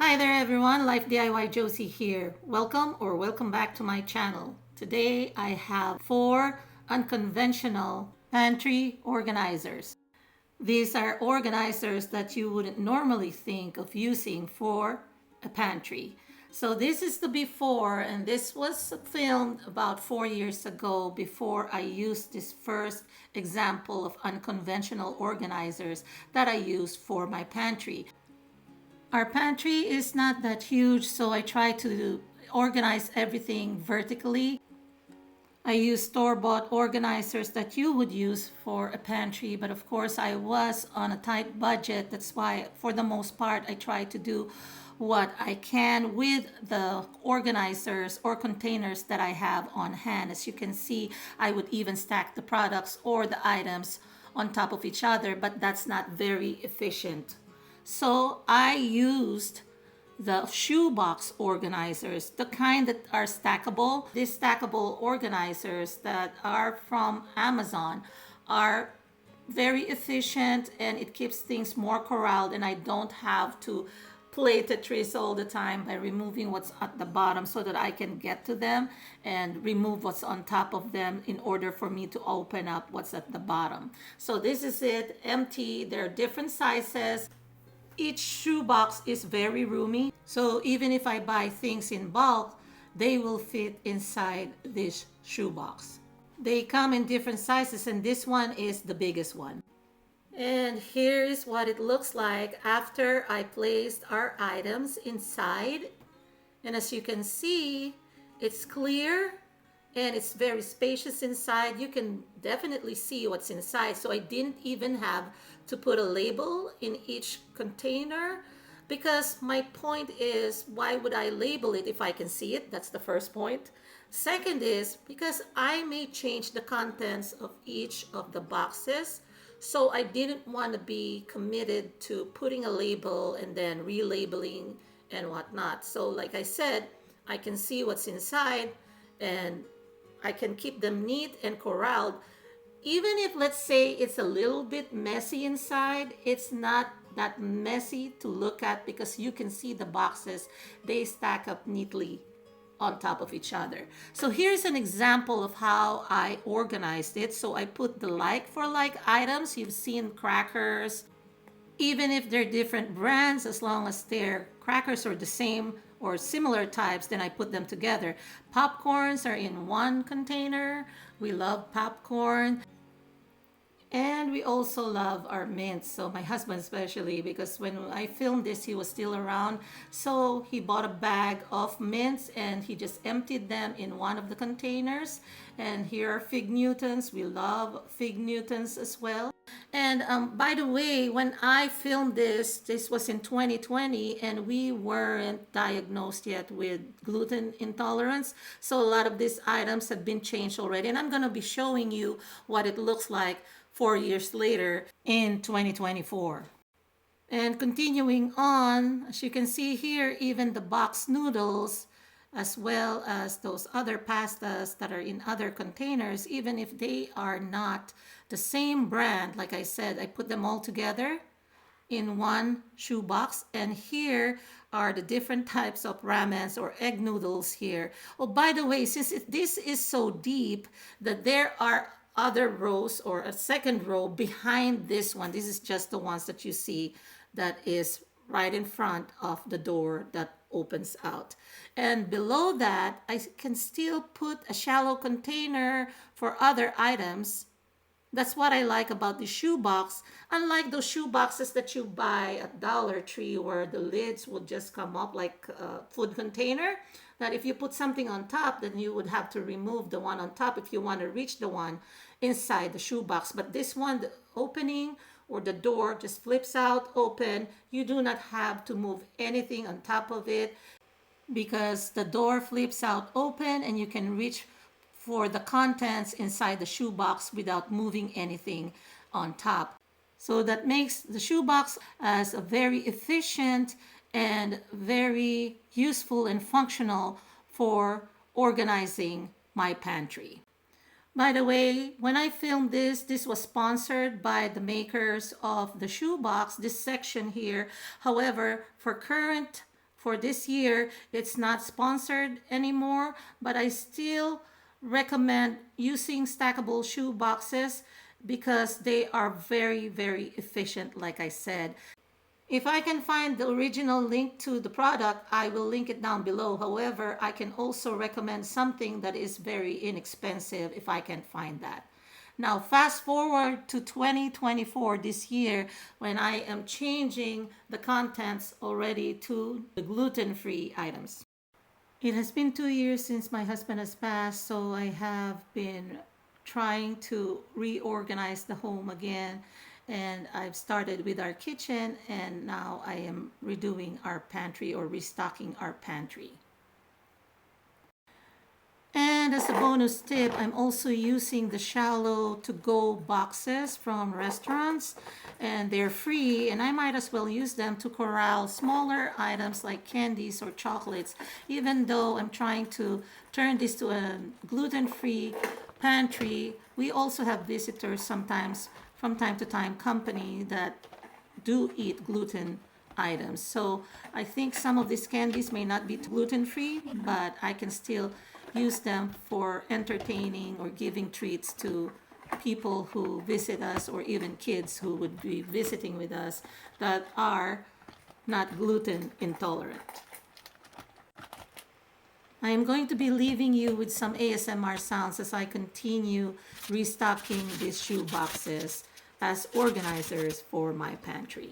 Hi there everyone, Life DIY Josie here. Welcome back to my channel. Today I have 4 unconventional pantry organizers. These are organizers that you wouldn't normally think of using for a pantry. So this is the before, and this was filmed about 4 years ago before I used this first example of unconventional organizers that I used for my pantry. Our pantry is not that huge, so I try to organize everything vertically. I use store-bought organizers that you would use for a pantry, but of course I was on a tight budget. That's why for the most part I try to do what I can with the organizers or containers that I have on hand. As you can see, I would even stack the products or the items on top of each other, but that's not very efficient. So I used the shoebox organizers, the kind that are stackable. These stackable organizers that are from Amazon are very efficient, and it keeps things more corralled, and I don't have to play Tetris all the time by removing what's at the bottom so that I can get to them and remove what's on top of them in order for me to open up what's at the bottom. So this is it, empty. There are different sizes. Each shoebox is very roomy, so even if I buy things in bulk, they will fit inside this shoebox. They come in different sizes, and this one is the biggest one. And here is what it looks like after I placed our items inside. And as you can see, it's clear and it's very spacious inside. You can definitely see what's inside. So I didn't even have to put a label in each container, because my point is, why would I label it if I can see it? That's the first point. Second is because I may change the contents of each of the boxes. So I didn't want to be committed to putting a label and then relabeling and whatnot. So like I said, I can see what's inside and I can keep them neat and corralled. Even if, let's say, it's a little bit messy inside, it's not that messy to look at because you can see the boxes. They stack up neatly on top of each other. So here's an example of how I organized it. So I put the like for like items. You've seen crackers, even if they're different brands, as long as their crackers are the same or similar types, then I put them together. Popcorns are in one container. We love popcorn. And we also love our mints. So my husband especially, because when I filmed this, he was still around. So he bought a bag of mints and he just emptied them in one of the containers. And here are fig Newtons. We love fig Newtons as well. And by the way, when I filmed this was in 2020, and we weren't diagnosed yet with gluten intolerance. So a lot of these items have been changed already. And I'm going to be showing you what it looks like 4 years later in 2024. And continuing on, as you can see here, even the box noodles, as well as those other pastas that are in other containers, even if they are not the same brand, like I said, I put them all together in one shoebox. And here are the different types of ramens or egg noodles here. Oh, by the way, since this is so deep that there are other rows or a second row behind this one. This is just the ones that you see that is right in front of the door that opens out. And below that, I can still put a shallow container for other items. That's what I like about the shoebox. Unlike those shoe boxes that you buy at Dollar Tree where the lids will just come up like a food container, that if you put something on top, then you would have to remove the one on top if you want to reach the one inside the shoebox. But this one, the opening or the door just flips out open. You do not have to move anything on top of it because the door flips out open and you can reach for the contents inside the shoebox without moving anything on top. So that makes the shoebox as a very efficient and very useful and functional for organizing my pantry. By the way, when I filmed this was sponsored by the makers of the shoebox, this section here. However, for current For this year, it's not sponsored anymore, but I still recommend using stackable shoe boxes because they are very, very efficient, like I said. If I can find the original link to the product, I will link it down below. However, I can also recommend something that is very inexpensive if I can find that. Now, fast forward to 2024, this year, when I am changing the contents already to the gluten-free items. It has been 2 years since my husband has passed, so I have been trying to reorganize the home again. And I've started with our kitchen, and now I am redoing our pantry or restocking our pantry. And as a bonus tip, I'm also using the shallow to-go boxes from restaurants, and they're free, and I might as well use them to corral smaller items like candies or chocolates, even though I'm trying to turn this to a gluten-free pantry. We also have visitors sometimes, from time to time, company that do eat gluten items. So I think some of these candies may not be gluten-free, but I can still use them for entertaining or giving treats to people who visit us, or even kids who would be visiting with us that are not gluten intolerant. I am going to be leaving you with some ASMR sounds as I continue restocking these shoe boxes as organizers for my pantry.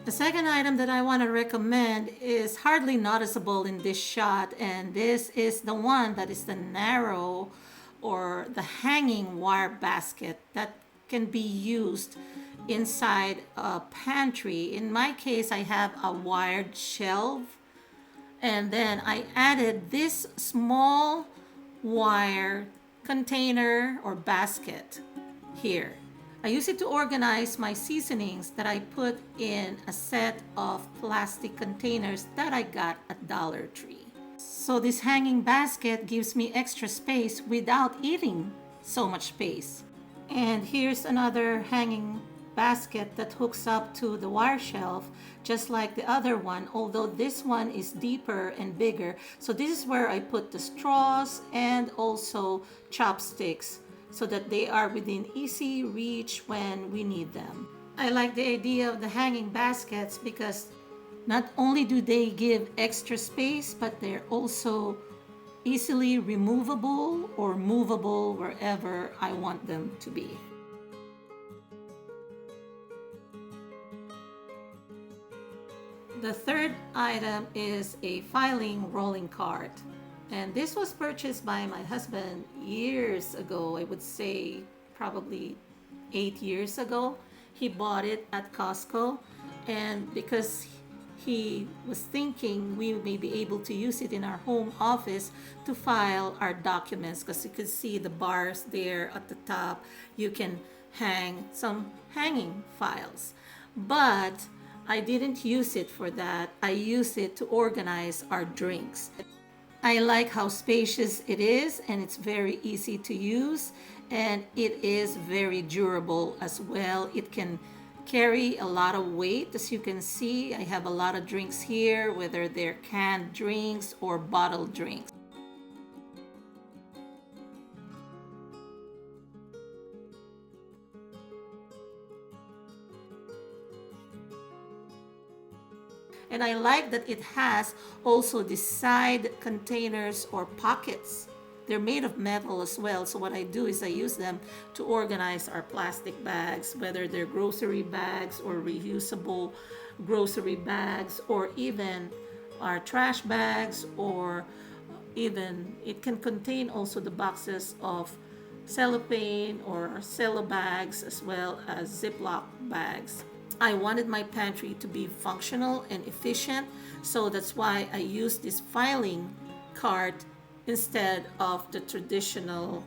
The second item that I want to recommend is hardly noticeable in this shot, and this is the one that is the narrow or the hanging wire basket that can be used inside a pantry. In my case, I have a wired shelf, and then I added this small wire container or basket here. I use it to organize my seasonings that I put in a set of plastic containers that I got at Dollar Tree. So this hanging basket gives me extra space without eating so much space. And here's another hanging basket that hooks up to the wire shelf, just like the other one, although this one is deeper and bigger. So this is where I put the straws and also chopsticks, so that they are within easy reach when we need them. I like the idea of the hanging baskets because not only do they give extra space, but they're also easily removable or movable wherever I want them to be. The third item is a filing rolling cart. And this was purchased by my husband years ago. I would say probably 8 years ago. He bought it at Costco, and because he was thinking we may be able to use it in our home office to file our documents, because you could see the bars there at the top. You can hang some hanging files. But I didn't use it for that. I used it to organize our drinks. I like how spacious it is, and it's very easy to use, and it is very durable as well. It can carry a lot of weight. As you can see, I have a lot of drinks here, whether they're canned drinks or bottled drinks. And I like that it has also the side containers or pockets. They're made of metal as well. So what I do is I use them to organize our plastic bags, whether they're grocery bags or reusable grocery bags, or even our trash bags, or even it can contain also the boxes of cellophane or cello bags as well as Ziploc bags. I wanted my pantry to be functional and efficient, so that's why I used this filing cart instead of the traditional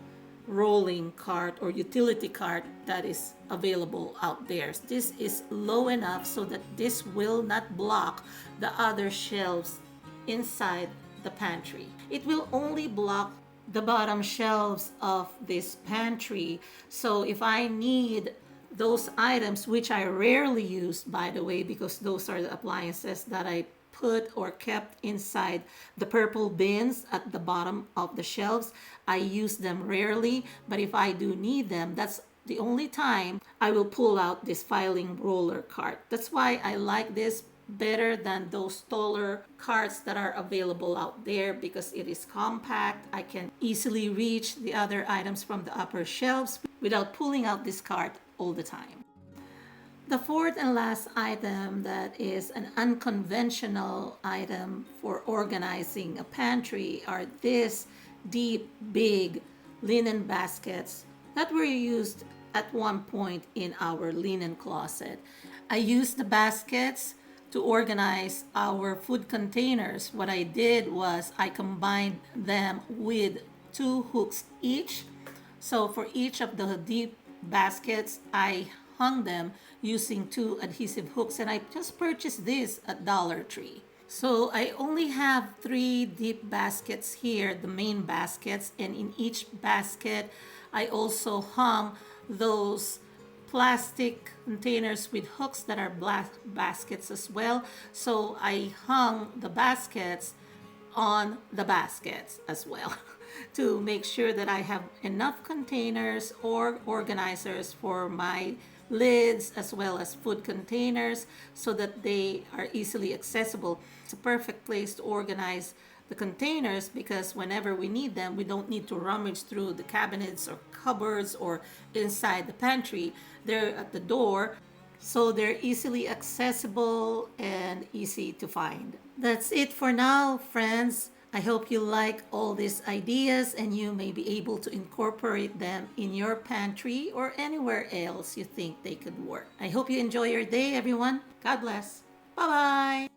rolling cart or utility cart that is available out there. This is low enough so that this will not block the other shelves inside the pantry. It will only block the bottom shelves of this pantry. So if I need those items, which I rarely use, by the way, because those are the appliances that I put or kept inside the purple bins at the bottom of the shelves. I use them rarely, but if I do need them, that's the only time I will pull out this filing roller cart. That's why I like this better than those taller carts that are available out there, because it is compact. I can easily reach the other items from the upper shelves without pulling out this cart all the time. The fourth and last item that is an unconventional item for organizing a pantry are these deep, big linen baskets that were used at one point in our linen closet. I used the baskets to organize our food containers. What I did was I combined them with 2 hooks each. So for each of the deep baskets, I hung them using 2 adhesive hooks, and I just purchased this at Dollar Tree. So I only have 3 deep baskets here, the main baskets, and in each basket I also hung those plastic containers with hooks that are black baskets as well. So I hung the baskets on the baskets as well to make sure that I have enough containers or organizers for my lids as well as food containers, so that they are easily accessible. It's a perfect place to organize the containers, because whenever we need them, we don't need to rummage through the cabinets or cupboards or inside the pantry. They're at the door, so they're easily accessible and easy to find. That's it for now, friends. I hope you like all these ideas and you may be able to incorporate them in your pantry or anywhere else you think they could work. I hope you enjoy your day, everyone. God bless. Bye-bye.